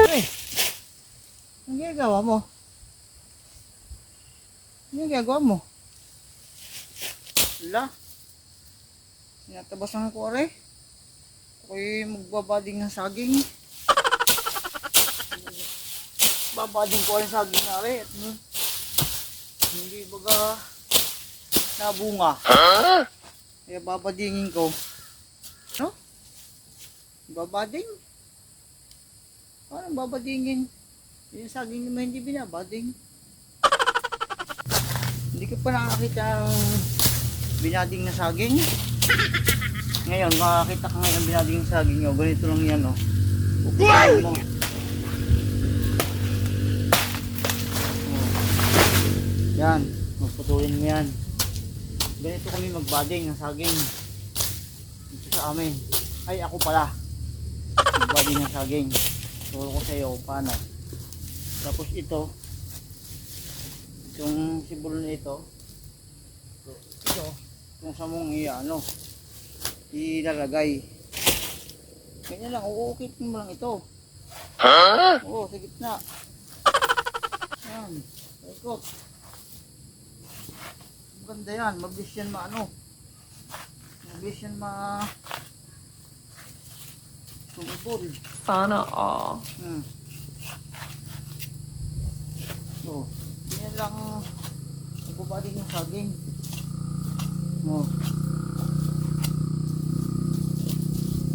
Ay, ang ginagawa mo? Ano yung ginagawa mo? Wala. Tinatabas ko aray. Ako'y magbabading ng saging. Babading ko ang saging na aray. At hindi baga nabunga. Kaya babadingin ko. No? Babading? Parang babadingin. Yung saging naman hindi binabading. Hindi ko pa nakakita ng binading na saging. Ngayon, makakita ka ngayon binading na saging. O, ganito lang yan. O. Pupunin mo. Yan. Magputulin mo yan. Ganito kami magbading ng saging. Dito sa amin. Ay, ako pala. Magbading ng saging. Turo ko sa iyo paano. Tapos ito. Itong sibol na ito. Ito. Kung sa mong ilalagay. Ganyan lang. Uukit mo lang ito. Oo, sa gitna. Yan. Ikot. Maganda yan. Mabilis yan mabilis yan tumibol. Sana all. So, yan lang nagbabalik ng saging.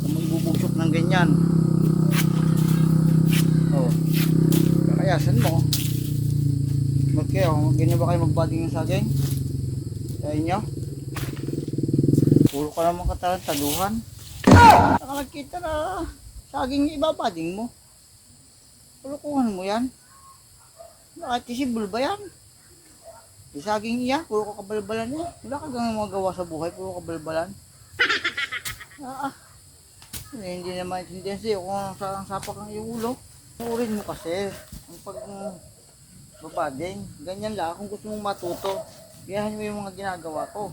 Kung ibubugsok ng ganyan. Kakayasan mo. Ganyan ba kayo magbading ng saging? Sa inyo? Puro ka naman katarantaduhan. Saka nagkita na saging ibabading mo. Pulukuhan mo yan. Nakatisible ba yan? Yung saging iya, puro ka kabalbalan eh. Wala ka gang magawa sa buhay, puro kabalbalan. Hindi naman intindihan sa'yo kung saan sapak ang iyong ulo. Urin mo kasi ang babading. Ganyan lang kung gusto mong matuto. Gayahin mo yung mga ginagawa ko.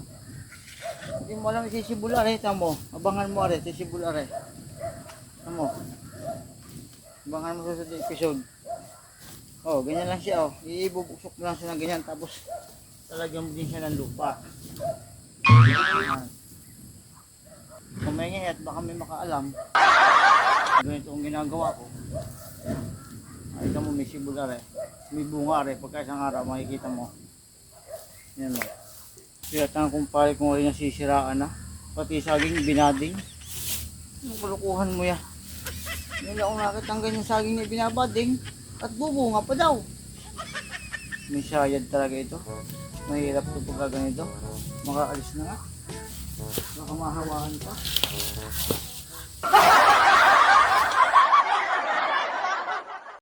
Hindi mo alam isisibul are, tamo. Abangan mo are, sisibul are. Tamo. Abangan mo sa episode. Ganyan lang siya ibubuksok mo lang siya ng ganyan tapos talagyan mo din siya ng lupa. Kung may ngayat baka may makaalam. Ganito ang ginagawa ko. Makikita mo may sibul are. May bunga are. Pagka isang araw makikita mo. Yan lang. Kaya tangang kumpare kung rin nasisiraan na. Pati saging binading. Pulukuhan mo yan. Yan lang kung nakita ang ganyan saging na binabading. At bubunga pa daw. May sayad talaga ito. Mahirap ito pagka ganito. Makaalis na nga. Baka mahawaan pa.